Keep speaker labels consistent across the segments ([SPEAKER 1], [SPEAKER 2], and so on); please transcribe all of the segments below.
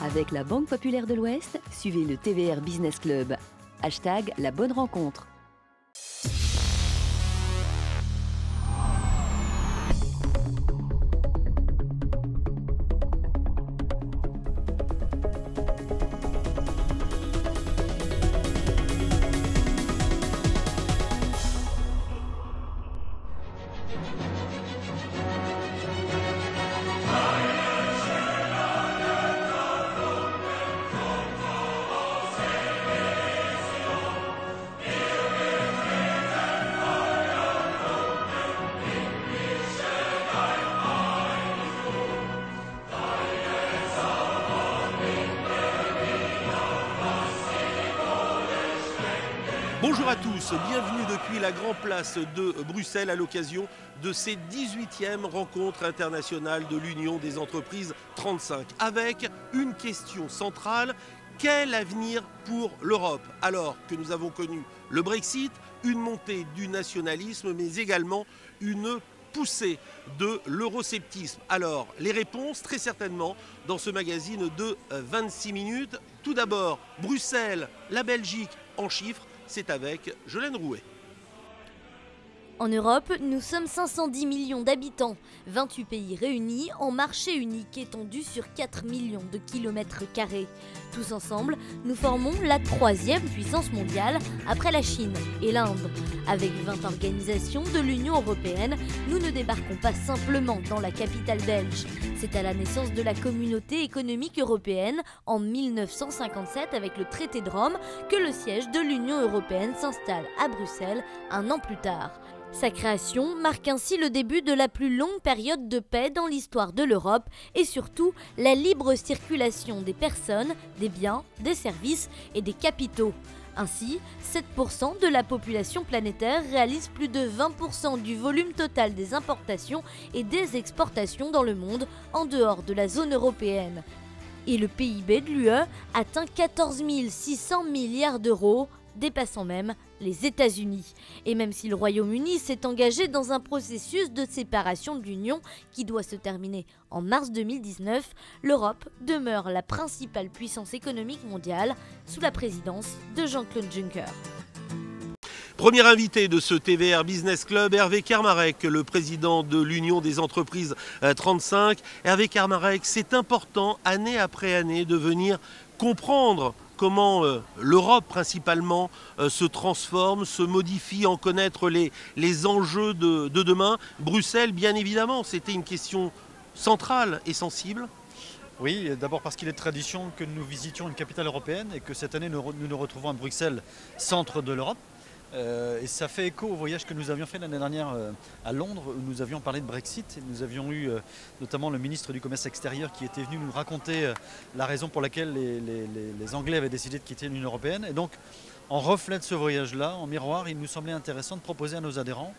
[SPEAKER 1] Avec la Banque Populaire de l'Ouest, suivez le TVR Business Club. Hashtag la bonne rencontre.
[SPEAKER 2] Bonjour à tous, bienvenue depuis la Grand Place de Bruxelles à l'occasion de ces 18e rencontres internationales de l'Union des entreprises 35 avec une question centrale: quel avenir pour l'Europe alors que nous avons connu le Brexit, une montée du nationalisme mais également une poussée de l'eurosceptisme? Alors, les réponses, très certainement, dans ce magazine de 26 minutes. Tout d'abord, Bruxelles, la Belgique en chiffres, c'est avec Jolène Rouet.
[SPEAKER 3] En Europe, nous sommes 510 millions d'habitants, 28 pays réunis en marché unique étendu sur 4 millions de kilomètres carrés. Tous ensemble, nous formons la 3e puissance mondiale après la Chine et l'Inde. Avec 20 organisations de l'Union européenne, nous ne débarquons pas simplement dans la capitale belge. C'est à la naissance de la Communauté économique européenne en 1957 avec le traité de Rome que le siège de l'Union européenne s'installe à Bruxelles un an plus tard. Sa création marque ainsi le début de la plus longue période de paix dans l'histoire de l'Europe et surtout la libre circulation des personnes, des biens, des services et des capitaux. Ainsi, 7% de la population planétaire réalise plus de 20% du volume total des importations et des exportations dans le monde en dehors de la zone européenne. Et le PIB de l'UE atteint 14 600 milliards d'euros, dépassant même les États-Unis. Et même si le Royaume-Uni s'est engagé dans un processus de séparation de l'Union qui doit se terminer en mars 2019, l'Europe demeure la principale puissance économique mondiale sous la présidence de Jean-Claude Juncker.
[SPEAKER 2] Premier invité de ce TVR Business Club, Hervé Kermarek, le président de l'Union des entreprises 35. Hervé Kermarek, c'est important, année après année, de venir comprendre comment l'Europe principalement se transforme, se modifie, en connaître les enjeux de demain. Bruxelles, bien évidemment, c'était une question centrale et sensible.
[SPEAKER 4] Oui, d'abord parce qu'il est de tradition que nous visitions une capitale européenne et que cette année nous nous retrouvons à Bruxelles, centre de l'Europe. Et ça fait écho au voyage que nous avions fait l'année dernière à Londres, où nous avions parlé de Brexit. Et nous avions eu notamment le ministre du Commerce extérieur qui était venu nous raconter la raison pour laquelle les Anglais avaient décidé de quitter l'Union européenne. Et donc, en reflet de ce voyage-là, en miroir, il nous semblait intéressant de proposer à nos adhérents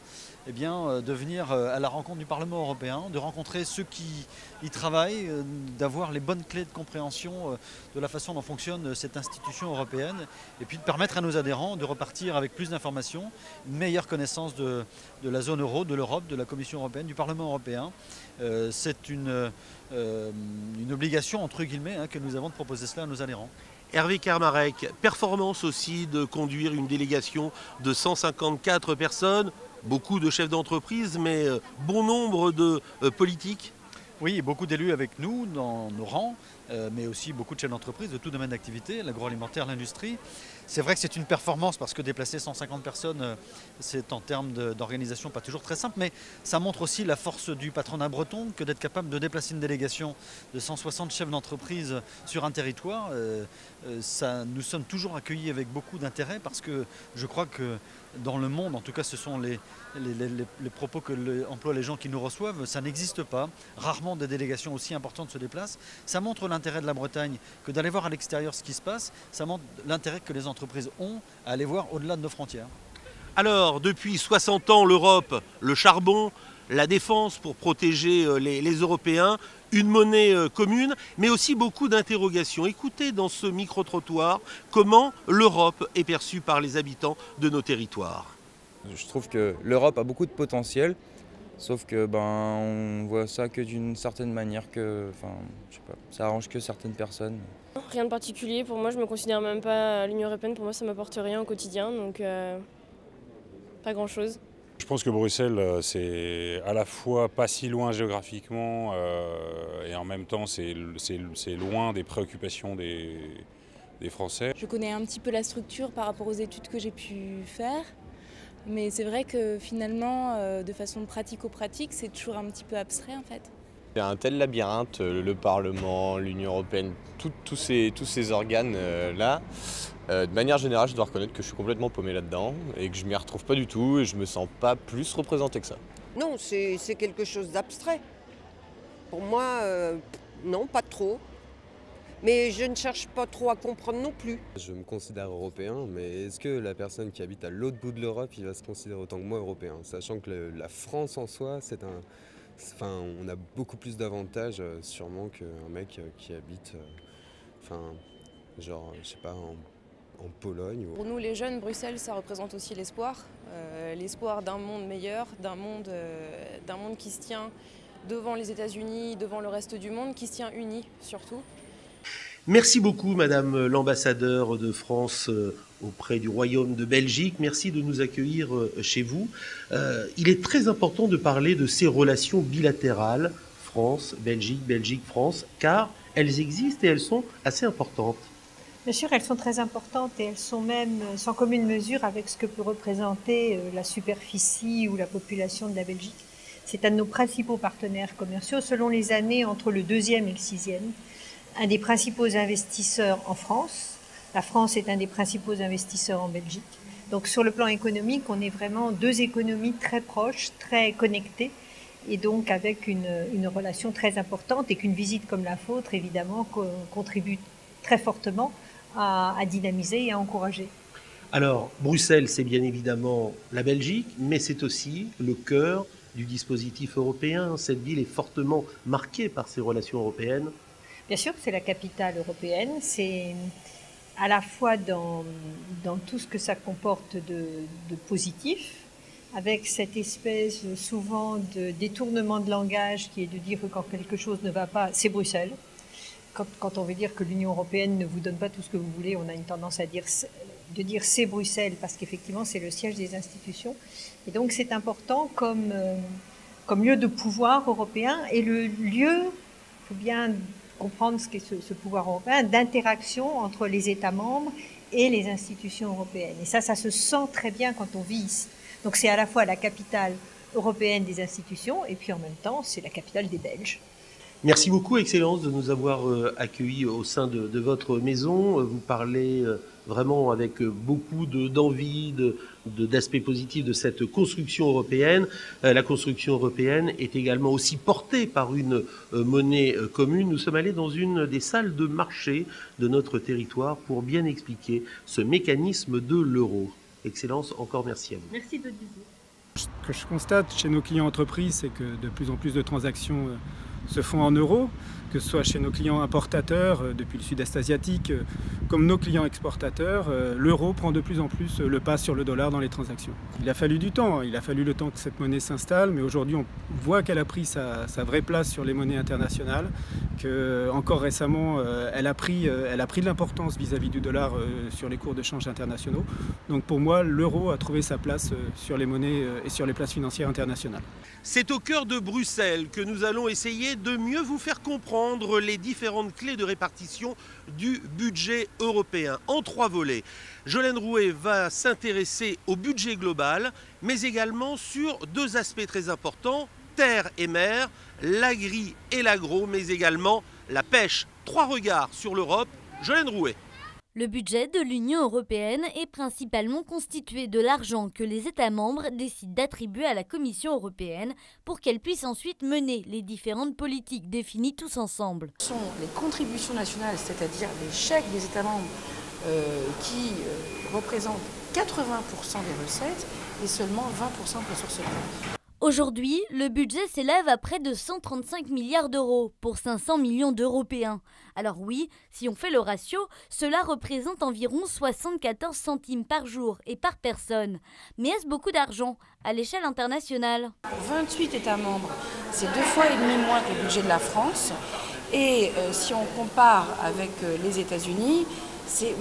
[SPEAKER 4] de venir à la rencontre du Parlement européen, de rencontrer ceux qui y travaillent, d'avoir les bonnes clés de compréhension de la façon dont fonctionne cette institution européenne, et puis de permettre à nos adhérents de repartir avec plus d'informations, une meilleure connaissance de la zone euro, de l'Europe, de la Commission européenne, du Parlement européen. C'est une obligation, entre guillemets, que nous avons de proposer cela à nos adhérents.
[SPEAKER 2] Hervé Kermarek, performance aussi de conduire une délégation de 154 personnes, beaucoup de chefs d'entreprise, mais bon nombre de politiques.
[SPEAKER 4] Oui, beaucoup d'élus avec nous dans nos rangs, mais aussi beaucoup de chefs d'entreprise de tout domaine d'activité, l'agroalimentaire, l'industrie. C'est vrai que c'est une performance parce que déplacer 150 personnes, c'est en termes d'organisation pas toujours très simple, mais ça montre aussi la force du patronat breton que d'être capable de déplacer une délégation de 160 chefs d'entreprise sur un territoire. Nous sommes toujours accueillis avec beaucoup d'intérêt parce que je crois que dans le monde, en tout cas ce sont les propos que emploient les gens qui nous reçoivent, ça n'existe pas. Rarement des délégations aussi importantes se déplacent. Ça montre l'intérêt de la Bretagne que d'aller voir à l'extérieur ce qui se passe. Ça montre l'intérêt que les entreprises ont à aller voir au-delà de nos frontières.
[SPEAKER 2] Alors, depuis 60 ans, l'Europe, le charbon, la défense pour protéger les Européens, une monnaie commune, mais aussi beaucoup d'interrogations. Écoutez dans ce micro-trottoir comment l'Europe est perçue par les habitants de nos territoires.
[SPEAKER 5] Je trouve que l'Europe a beaucoup de potentiel. Sauf que on voit ça que d'une certaine manière que, je sais pas, ça arrange que certaines personnes.
[SPEAKER 6] Rien de particulier, pour moi je me considère même pas à l'Union européenne, pour moi ça m'apporte rien au quotidien, donc pas grand chose.
[SPEAKER 7] Je pense que Bruxelles, c'est à la fois pas si loin géographiquement et en même temps c'est loin des préoccupations des Français.
[SPEAKER 8] Je connais un petit peu la structure par rapport aux études que j'ai pu faire, mais c'est vrai que finalement, de façon pratico-pratique, c'est toujours un petit peu abstrait en fait.
[SPEAKER 9] C'est un tel labyrinthe, le Parlement, l'Union européenne, tous ces organes-là. De manière générale, je dois reconnaître que je suis complètement paumé là-dedans et que je m'y retrouve pas du tout et je me sens pas plus représenté que ça.
[SPEAKER 10] Non, c'est quelque chose d'abstrait. Pour moi, non, pas trop. Mais je ne cherche pas trop à comprendre non plus.
[SPEAKER 11] Je me considère européen, mais est-ce que la personne qui habite à l'autre bout de l'Europe, il va se considérer autant que moi européen? Sachant que la France en soi, on a beaucoup plus d'avantages sûrement qu'un mec qui habite, je sais pas, en Pologne.
[SPEAKER 8] Pour nous les jeunes, Bruxelles, ça représente aussi l'espoir. L'espoir d'un monde meilleur, d'un monde qui se tient devant les États-Unis, devant le reste du monde, qui se tient uni surtout.
[SPEAKER 2] Merci beaucoup, Madame l'ambassadeur de France auprès du Royaume de Belgique. Merci de nous accueillir chez vous. Il est très important de parler de ces relations bilatérales, France-Belgique, Belgique-France, car elles existent et elles sont assez importantes.
[SPEAKER 12] Bien sûr, elles sont très importantes et elles sont même sans commune mesure avec ce que peut représenter la superficie ou la population de la Belgique. C'est un de nos principaux partenaires commerciaux, selon les années entre le 2e et le 6e. Un des principaux investisseurs en France. La France est un des principaux investisseurs en Belgique. Donc sur le plan économique, on est vraiment deux économies très proches, très connectées, et donc avec une relation très importante et qu'une visite comme la vôtre, évidemment, contribue très fortement à dynamiser et à encourager.
[SPEAKER 2] Alors, Bruxelles, c'est bien évidemment la Belgique, mais c'est aussi le cœur du dispositif européen. Cette ville est fortement marquée par ces relations européennes.
[SPEAKER 12] Bien sûr, c'est la capitale européenne. C'est à la fois dans tout ce que ça comporte de positif, avec cette espèce souvent de détournement de langage qui est de dire que quand quelque chose ne va pas, c'est Bruxelles. Quand on veut dire que l'Union européenne ne vous donne pas tout ce que vous voulez, on a une tendance à dire c'est Bruxelles, parce qu'effectivement c'est le siège des institutions. Et donc c'est important comme lieu de pouvoir européen et le lieu, il faut bien comprendre ce qu'est ce pouvoir européen, d'interaction entre les États membres et les institutions européennes. Et ça se sent très bien quand on vit ici. Donc c'est à la fois la capitale européenne des institutions et puis en même temps c'est la capitale des Belges.
[SPEAKER 2] Merci beaucoup, Excellence, de nous avoir accueillis au sein de votre maison. Vous parlez vraiment avec beaucoup d'envie, d'aspects positifs de cette construction européenne. La construction européenne est également aussi portée par une monnaie commune. Nous sommes allés dans une des salles de marché de notre territoire pour bien expliquer ce mécanisme de l'euro. Excellence, encore merci à vous.
[SPEAKER 12] Merci de le dire.
[SPEAKER 13] Ce que je constate chez nos clients entreprises, c'est que de plus en plus de transactions se font en euros, que ce soit chez nos clients importateurs depuis le sud-est asiatique, comme nos clients exportateurs, l'euro prend de plus en plus le pas sur le dollar dans les transactions. Il a fallu du temps, il a fallu le temps que cette monnaie s'installe, mais aujourd'hui on voit qu'elle a pris sa vraie place sur les monnaies internationales, que encore récemment elle a pris de l'importance vis-à-vis du dollar sur les cours de change internationaux. Donc pour moi, l'euro a trouvé sa place sur les monnaies et sur les places financières internationales.
[SPEAKER 2] C'est au cœur de Bruxelles que nous allons essayer de mieux vous faire comprendre les différentes clés de répartition du budget européen en 3 volets. Jolène Rouet va s'intéresser au budget global, mais également sur 2 aspects très importants, terre et mer, l'agri et l'agro, mais également la pêche. 3 regards sur l'Europe. Jolène Rouet.
[SPEAKER 3] Le budget de l'Union européenne est principalement constitué de l'argent que les États membres décident d'attribuer à la Commission européenne pour qu'elle puisse ensuite mener les différentes politiques définies tous ensemble.
[SPEAKER 14] Ce sont les contributions nationales, c'est-à-dire les chèques des États membres qui représentent 80% des recettes et seulement 20% de ressources propres.
[SPEAKER 3] Aujourd'hui, le budget s'élève à près de 135 milliards d'euros pour 500 millions d'Européens. Alors oui, si on fait le ratio, cela représente environ 74 centimes par jour et par personne. Mais est-ce beaucoup d'argent à l'échelle internationale?
[SPEAKER 14] 28 États membres, c'est 2,5 fois moins que le budget de la France. Et si on compare avec les États-Unis, c'est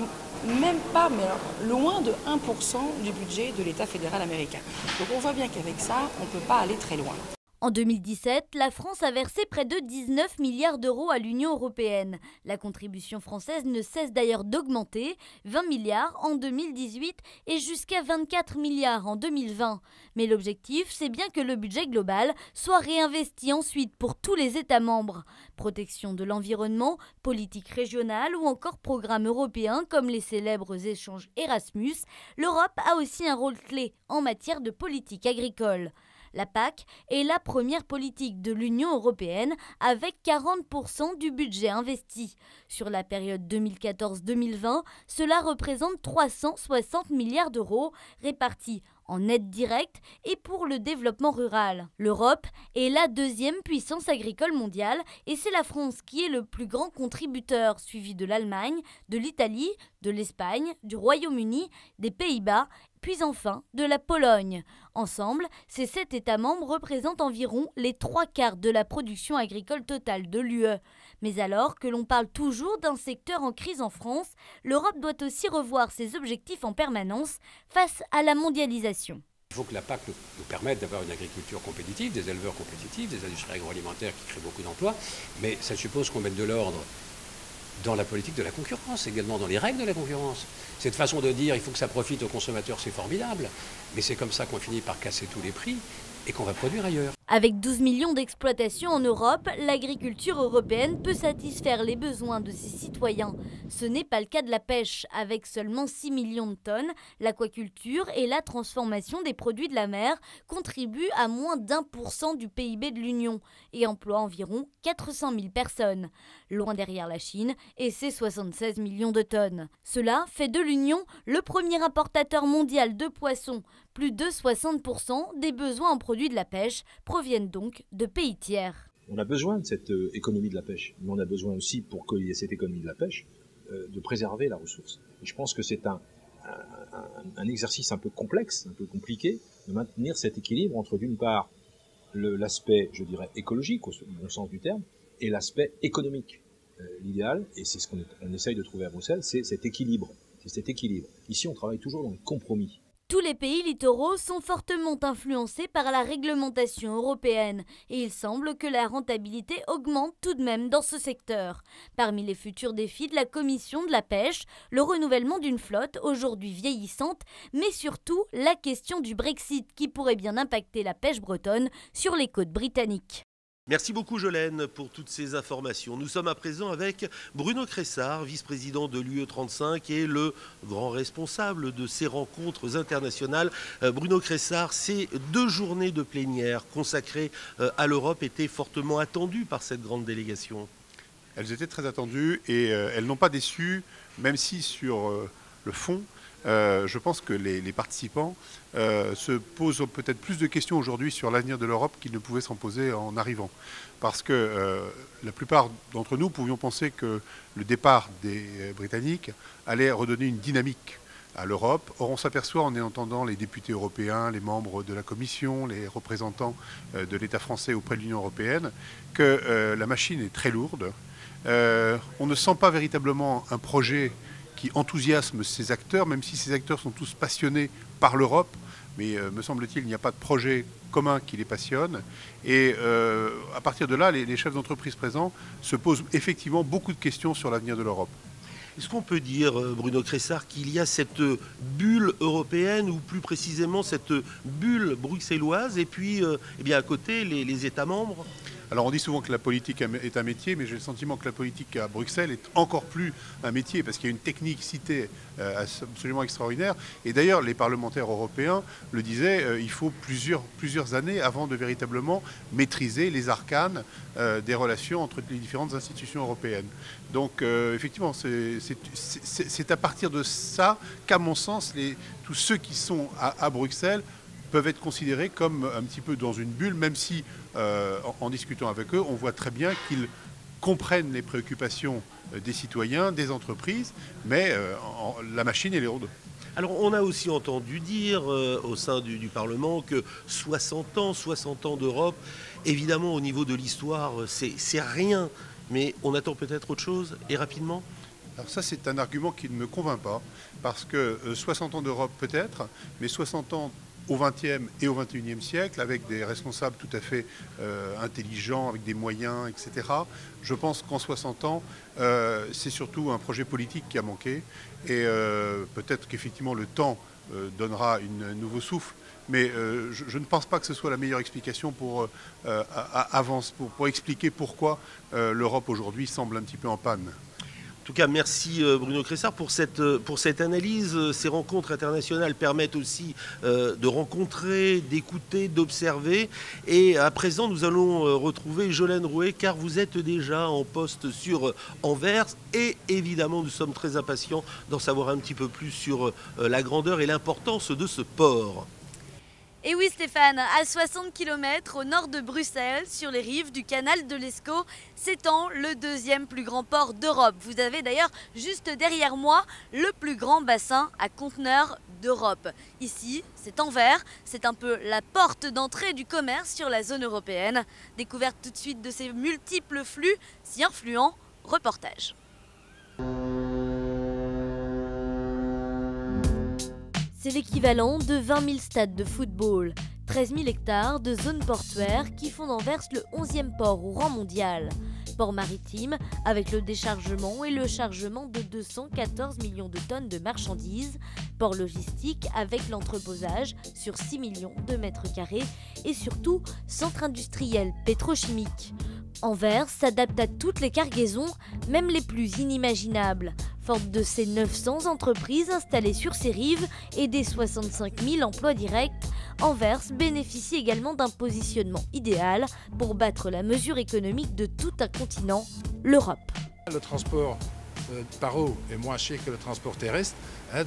[SPEAKER 14] même pas, mais alors, loin de 1% du budget de l'État fédéral américain. Donc on voit bien qu'avec ça, on ne peut pas aller très loin.
[SPEAKER 3] En 2017, la France a versé près de 19 milliards d'euros à l'Union européenne. La contribution française ne cesse d'ailleurs d'augmenter, 20 milliards en 2018 et jusqu'à 24 milliards en 2020. Mais l'objectif, c'est bien que le budget global soit réinvesti ensuite pour tous les États membres. Protection de l'environnement, politique régionale ou encore programmes européens comme les célèbres échanges Erasmus, l'Europe a aussi un rôle clé en matière de politique agricole. La PAC est la première politique de l'Union européenne avec 40% du budget investi. Sur la période 2014-2020, cela représente 360 milliards d'euros répartis en aide directe et pour le développement rural. L'Europe est la deuxième puissance agricole mondiale et c'est la France qui est le plus grand contributeur, suivi de l'Allemagne, de l'Italie, de l'Espagne, du Royaume-Uni, des Pays-Bas, puis enfin de la Pologne. Ensemble, ces 7 États membres représentent environ les 3/4 de la production agricole totale de l'UE. Mais alors que l'on parle toujours d'un secteur en crise en France, l'Europe doit aussi revoir ses objectifs en permanence face à la mondialisation.
[SPEAKER 15] Il faut que la PAC nous permette d'avoir une agriculture compétitive, des éleveurs compétitifs, des industries agroalimentaires qui créent beaucoup d'emplois, mais ça suppose qu'on mette de l'ordre dans la politique de la concurrence, également dans les règles de la concurrence. Cette façon de dire il faut que ça profite aux consommateurs, c'est formidable, mais c'est comme ça qu'on finit par casser tous les prix et qu'on va produire ailleurs.
[SPEAKER 3] Avec 12 millions d'exploitations en Europe, l'agriculture européenne peut satisfaire les besoins de ses citoyens. Ce n'est pas le cas de la pêche. Avec seulement 6 millions de tonnes, l'aquaculture et la transformation des produits de la mer contribuent à moins d'1% du PIB de l'Union et emploient environ 400 000 personnes, loin derrière la Chine et ses 76 millions de tonnes. Cela fait de l'Union le premier importateur mondial de poissons. Plus de 60% des besoins en produits de la pêche proviennent donc de pays tiers.
[SPEAKER 16] On a besoin de cette économie de la pêche, mais on a besoin aussi, pour qu'il y ait cette économie de la pêche, de préserver la ressource. Et je pense que c'est un exercice un peu complexe, un peu compliqué, de maintenir cet équilibre entre, d'une part, l'aspect, je dirais, écologique, au bon sens du terme, et l'aspect économique. L'idéal, et c'est ce qu'on essaye de trouver à Bruxelles, c'est cet équilibre. Ici, on travaille toujours dans le compromis.
[SPEAKER 3] Tous les pays littoraux sont fortement influencés par la réglementation européenne et il semble que la rentabilité augmente tout de même dans ce secteur. Parmi les futurs défis de la Commission de la pêche, le renouvellement d'une flotte aujourd'hui vieillissante, mais surtout la question du Brexit qui pourrait bien impacter la pêche bretonne sur les côtes britanniques.
[SPEAKER 2] Merci beaucoup Jolène pour toutes ces informations. Nous sommes à présent avec Bruno Cressard, vice-président de l'UE35 et le grand responsable de ces rencontres internationales. Bruno Cressard, ces 2 journées de plénière consacrées à l'Europe étaient fortement attendues par cette grande délégation.
[SPEAKER 17] Elles étaient très attendues et elles n'ont pas déçu, même si sur le fond, je pense que les participants se posent peut-être plus de questions aujourd'hui sur l'avenir de l'Europe qu'ils ne pouvaient s'en poser en arrivant. Parce que la plupart d'entre nous pouvions penser que le départ des Britanniques allait redonner une dynamique à l'Europe. Or, on s'aperçoit en entendant les députés européens, les membres de la Commission, les représentants de l'État français auprès de l'Union européenne, que la machine est très lourde. On ne sent pas véritablement un projet qui enthousiasme ces acteurs, même si ces acteurs sont tous passionnés par l'Europe, mais me semble-t-il, il n'y a pas de projet commun qui les passionne. Et à partir de là, les chefs d'entreprise présents se posent effectivement beaucoup de questions sur l'avenir de l'Europe.
[SPEAKER 2] Est-ce qu'on peut dire, Bruno Cressard, qu'il y a cette bulle européenne, ou plus précisément cette bulle bruxelloise, et puis eh bien, à côté, les États membres ?
[SPEAKER 17] Alors on dit souvent que la politique est un métier, mais j'ai le sentiment que la politique à Bruxelles est encore plus un métier, parce qu'il y a une technicité absolument extraordinaire. Et d'ailleurs, les parlementaires européens le disaient, il faut plusieurs années avant de véritablement maîtriser les arcanes des relations entre les différentes institutions européennes. Donc effectivement, c'est à partir de ça qu'à mon sens, tous ceux qui sont à Bruxelles peuvent être considérés comme un petit peu dans une bulle, même si en discutant avec eux, on voit très bien qu'ils comprennent les préoccupations des citoyens, des entreprises, mais la machine est lourde.
[SPEAKER 2] Alors on a aussi entendu dire au sein du Parlement que 60 ans d'Europe, évidemment au niveau de l'histoire, c'est rien, mais on attend peut-être autre chose, et rapidement.
[SPEAKER 17] Alors ça, c'est un argument qui ne me convainc pas, parce que 60 ans d'Europe peut-être, mais 60 ans au XXe et au XXIe siècle, avec des responsables tout à fait intelligents, avec des moyens, etc. Je pense qu'en 60 ans, c'est surtout un projet politique qui a manqué, et peut-être qu'effectivement le temps donnera un nouveau souffle, mais je ne pense pas que ce soit la meilleure explication pour expliquer pourquoi l'Europe aujourd'hui semble un petit peu en panne.
[SPEAKER 2] En tout cas, merci Bruno Cressard pour cette analyse. Ces rencontres internationales permettent aussi de rencontrer, d'écouter, d'observer. Et à présent, nous allons retrouver Jolène Rouet, car vous êtes déjà en poste sur Anvers. Et évidemment, nous sommes très impatients d'en savoir un petit peu plus sur la grandeur et l'importance de ce port.
[SPEAKER 3] Et oui Stéphane, à 60 km au nord de Bruxelles, sur les rives du canal de l'Escaut, s'étend le deuxième plus grand port d'Europe. Vous avez d'ailleurs juste derrière moi le plus grand bassin à conteneurs d'Europe. Ici, c'est Anvers, c'est un peu la porte d'entrée du commerce sur la zone européenne. Découverte tout de suite de ces multiples flux si influents, reportage. C'est l'équivalent de 20 000 stades de football, 13 000 hectares de zones portuaires qui font d'Anvers le 11e port au rang mondial. Port maritime avec le déchargement et le chargement de 214 millions de tonnes de marchandises. Port logistique avec l'entreposage sur 6 millions de mètres carrés et surtout centre industriel pétrochimique. Anvers s'adapte à toutes les cargaisons, même les plus inimaginables. Forte de ses 900 entreprises installées sur ses rives et des 65 000 emplois directs, Anvers bénéficie également d'un positionnement idéal pour battre la mesure économique de tout un continent, l'Europe.
[SPEAKER 18] Le transport par eau est moins cher que le transport terrestre,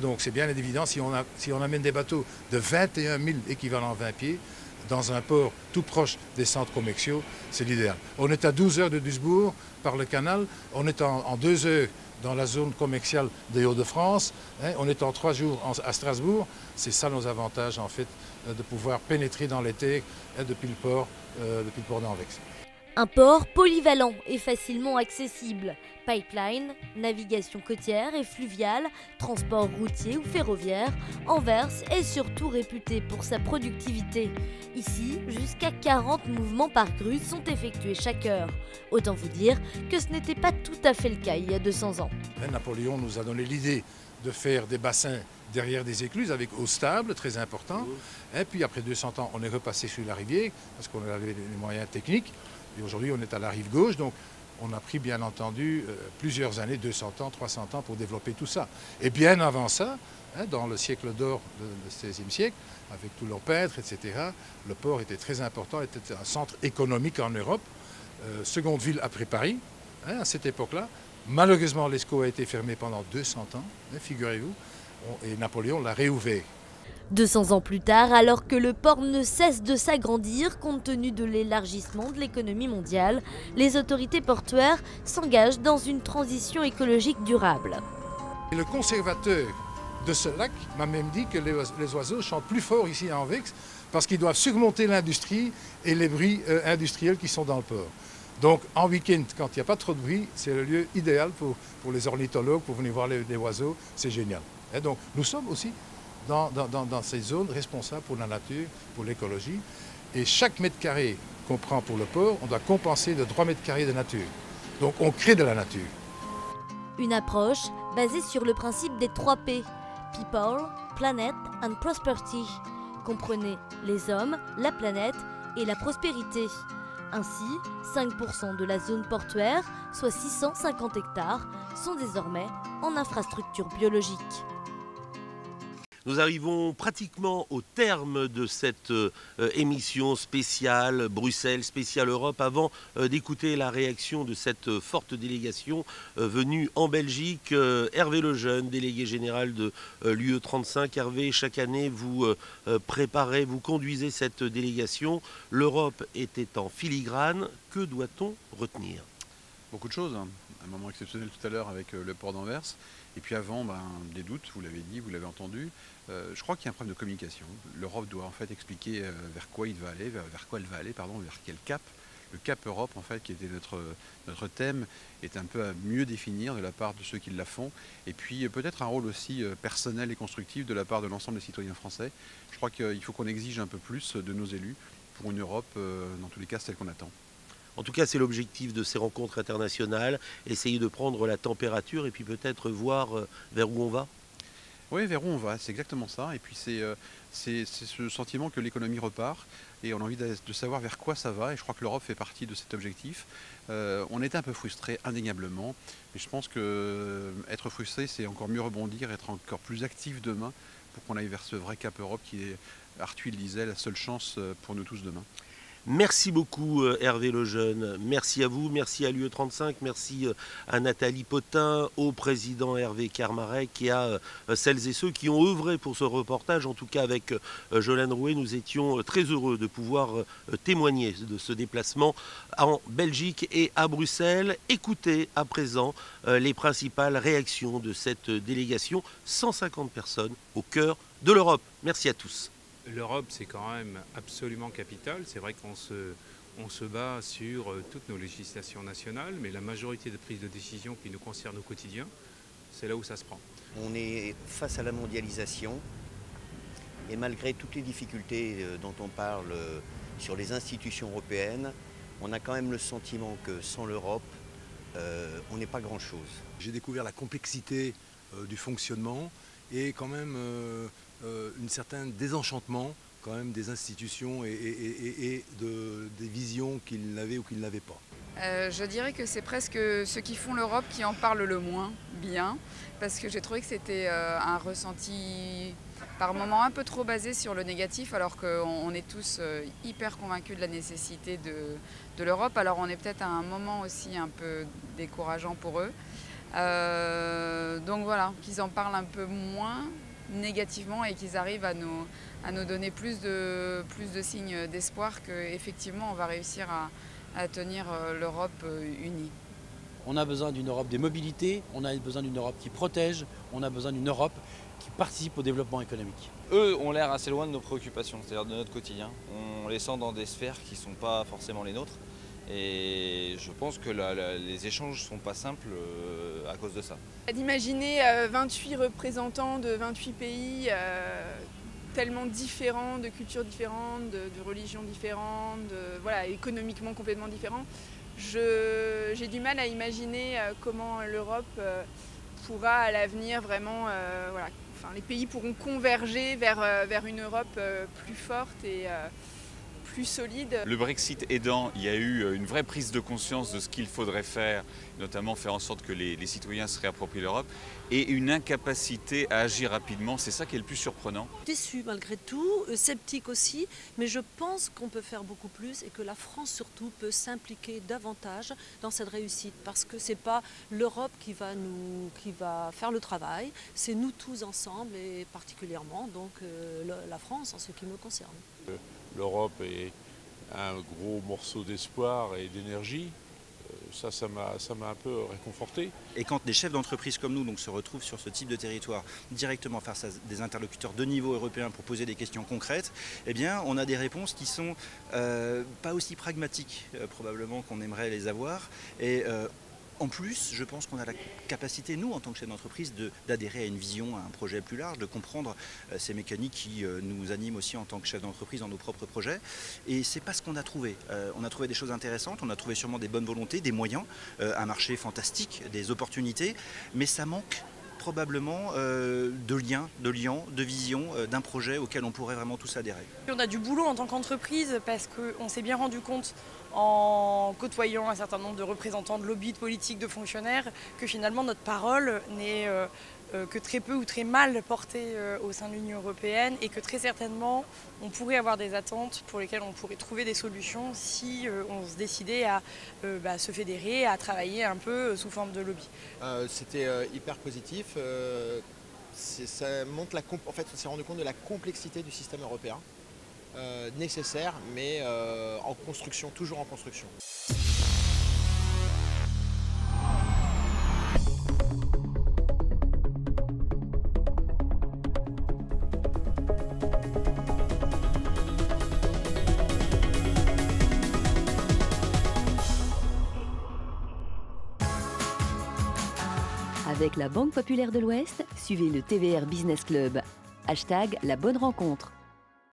[SPEAKER 18] donc c'est bien évident si on amène des bateaux de 21 000 équivalents 20 pieds, dans un port tout proche des centres commerciaux, c'est l'idéal. On est à 12 heures de Duisbourg par le canal, on est en 2 heures dans la zone commerciale des Hauts-de-France, on est en 3 jours à Strasbourg. C'est ça nos avantages en fait, de pouvoir pénétrer dans les terres depuis le port d'Anvers.
[SPEAKER 3] Un port polyvalent et facilement accessible. Pipeline, navigation côtière et fluviale, transport routier ou ferroviaire, Anvers est surtout réputé pour sa productivité. Ici, jusqu'à 40 mouvements par grue sont effectués chaque heure. Autant vous dire que ce n'était pas tout à fait le cas il y a 200 ans.
[SPEAKER 18] Napoléon nous a donné l'idée de faire des bassins derrière des écluses avec eau stable, très important. Et puis après 200 ans, on est repassé sur la rivière parce qu'on avait les moyens techniques. Et aujourd'hui, on est à la rive gauche, donc on a pris bien entendu plusieurs années, 200 ans, 300 ans pour développer tout ça. Et bien avant ça, dans le siècle d'or du XVIe siècle, avec tous leurs peintres, etc., le port était très important, était un centre économique en Europe, seconde ville après Paris, à cette époque-là. Malheureusement, l'Escaut a été fermé pendant 200 ans, figurez-vous, et Napoléon l'a réouvert.
[SPEAKER 3] 200 ans plus tard, alors que le port ne cesse de s'agrandir compte tenu de l'élargissement de l'économie mondiale, les autorités portuaires s'engagent dans une transition écologique durable.
[SPEAKER 18] Et le conservateur de ce lac m'a même dit que les oiseaux chantent plus fort ici à Anvers parce qu'ils doivent surmonter l'industrie et les bruits industriels qui sont dans le port. Donc en week-end, quand il n'y a pas trop de bruit, c'est le lieu idéal pour les ornithologues, pour venir voir les oiseaux, c'est génial. Et donc nous sommes aussi dans ces zones responsables pour la nature, pour l'écologie. Et chaque mètre carré qu'on prend pour le port, on doit compenser de 3 mètres carrés de nature. Donc on crée de la nature.
[SPEAKER 3] Une approche basée sur le principe des 3 P. People, Planet and Prosperity. Comprenez les hommes, la planète et la prospérité. Ainsi, 5% de la zone portuaire, soit 650 hectares, sont désormais en infrastructure biologique.
[SPEAKER 2] Nous arrivons pratiquement au terme de cette émission spéciale Bruxelles, spéciale Europe. Avant d'écouter la réaction de cette forte délégation venue en Belgique, Hervé Lejeune, délégué général de l'UE 35. Hervé, chaque année vous préparez, vous conduisez cette délégation. L'Europe était en filigrane. Que doit-on retenir?
[SPEAKER 19] Beaucoup de choses. Un moment exceptionnel tout à l'heure avec le port d'Anvers. Et puis avant, des doutes, vous l'avez dit, vous l'avez entendu. Je crois qu'il y a un problème de communication. L'Europe doit en fait expliquer vers quoi il va aller, vers quoi elle va aller, pardon, vers quel cap. Le cap Europe, en fait, qui était notre thème, est un peu à mieux définir de la part de ceux qui la font. Et puis peut-être un rôle aussi personnel et constructif de la part de l'ensemble des citoyens français. Je crois qu'il faut qu'on exige un peu plus de nos élus pour une Europe, dans tous les cas, celle qu'on attend.
[SPEAKER 2] En tout cas, c'est l'objectif de ces rencontres internationales, essayer de prendre la température et puis peut-être voir vers où on va.
[SPEAKER 19] Oui, vers où on va, c'est exactement ça. Et puis c'est ce sentiment que l'économie repart et on a envie de savoir vers quoi ça va. Et je crois que l'Europe fait partie de cet objectif. On était un peu frustrés, indéniablement. Mais je pense qu'être frustré, c'est encore mieux rebondir, être encore plus actif demain pour qu'on aille vers ce vrai cap Europe qui est, Arthur le disait, la seule chance pour nous tous demain.
[SPEAKER 2] Merci beaucoup Hervé Lejeune, merci à vous, merci à l'UE 35, merci à Nathalie Potin, au président Hervé Kermarek et à celles et ceux qui ont œuvré pour ce reportage. En tout cas avec Jolène Rouet, nous étions très heureux de pouvoir témoigner de ce déplacement en Belgique et à Bruxelles. Écoutez à présent les principales réactions de cette délégation, 150 personnes au cœur de l'Europe. Merci à tous.
[SPEAKER 20] L'Europe, c'est quand même absolument capital. C'est vrai qu'on se bat sur toutes nos législations nationales, mais la majorité des prises de décision qui nous concernent au quotidien, c'est là où ça se prend.
[SPEAKER 21] On est face à la mondialisation et malgré toutes les difficultés dont on parle sur les institutions européennes, on a quand même le sentiment que sans l'Europe, on n'est pas grand-chose.
[SPEAKER 22] J'ai découvert la complexité du fonctionnement et quand même un certain désenchantement quand même des institutions et des visions qu'ils n'avaient ou qu'ils n'avaient pas.
[SPEAKER 23] Je dirais que c'est presque ceux qui font l'Europe qui en parlent le moins bien, parce que j'ai trouvé que c'était un ressenti par moments un peu trop basé sur le négatif, alors qu'on est tous hyper convaincus de la nécessité de l'Europe. Alors on est peut-être à un moment aussi un peu décourageant pour eux. Donc voilà, qu'ils en parlent un peu moins négativement et qu'ils arrivent à nous donner plus de signes d'espoir qu'effectivement on va réussir à tenir l'Europe unie.
[SPEAKER 24] On a besoin d'une Europe des mobilités, on a besoin d'une Europe qui protège, on a besoin d'une Europe qui participe au développement économique.
[SPEAKER 25] Eux ont l'air assez loin de nos préoccupations, c'est-à-dire de notre quotidien. On les sent dans des sphères qui ne sont pas forcément les nôtres. Et je pense que les échanges ne sont pas simples à cause de ça.
[SPEAKER 26] D'imaginer 28 représentants de 28 pays tellement différents, de cultures différentes, de religions différentes, voilà, économiquement complètement différents. J'ai du mal à imaginer comment l'Europe pourra à l'avenir vraiment... voilà, enfin, les pays pourront converger vers une Europe plus forte et... plus solide.
[SPEAKER 27] Le Brexit aidant, il y a eu une vraie prise de conscience de ce qu'il faudrait faire, notamment faire en sorte que les citoyens se réapproprient l'Europe, et une incapacité à agir rapidement, c'est ça qui est le plus surprenant.
[SPEAKER 28] Déçu malgré tout, sceptique aussi, mais je pense qu'on peut faire beaucoup plus et que la France surtout peut s'impliquer davantage dans cette réussite, parce que c'est pas l'Europe qui va faire le travail, c'est nous tous ensemble et particulièrement donc la France en ce qui me concerne.
[SPEAKER 29] L'Europe est un gros morceau d'espoir et d'énergie. Ça m'a un peu réconforté.
[SPEAKER 30] Et quand des chefs d'entreprise comme nous donc, se retrouvent sur ce type de territoire directement face à des interlocuteurs de niveau européen pour poser des questions concrètes, eh bien, on a des réponses qui sont pas aussi pragmatiques probablement qu'on aimerait les avoir. Et en plus, je pense qu'on a la capacité, nous, en tant que chef d'entreprise, d'adhérer à une vision, à un projet plus large, de comprendre ces mécaniques qui nous animent aussi en tant que chef d'entreprise dans nos propres projets. Et c'est pas ce qu'on a trouvé. On a trouvé des choses intéressantes, on a trouvé sûrement des bonnes volontés, des moyens, un marché fantastique, des opportunités, mais ça manque probablement de liens, de vision, d'un projet auquel on pourrait vraiment tous adhérer.
[SPEAKER 31] On a du boulot en tant qu'entreprise parce qu'on s'est bien rendu compte
[SPEAKER 1] en côtoyant un certain nombre de représentants de lobbies, de politiques, de fonctionnaires, que finalement notre parole n'est que très peu ou très mal portée au sein de l'Union européenne et que très certainement on pourrait avoir des attentes pour lesquelles on pourrait trouver des solutions si on se décidait à se fédérer, à travailler un peu sous forme de lobby.
[SPEAKER 4] C'était hyper positif. Ça montre en fait, on s'est rendu compte de la complexité du système européen, nécessaire, mais en construction, toujours en construction.
[SPEAKER 5] Avec la Banque Populaire de l'Ouest, suivez le TVR Business Club. #LaBonneRencontre.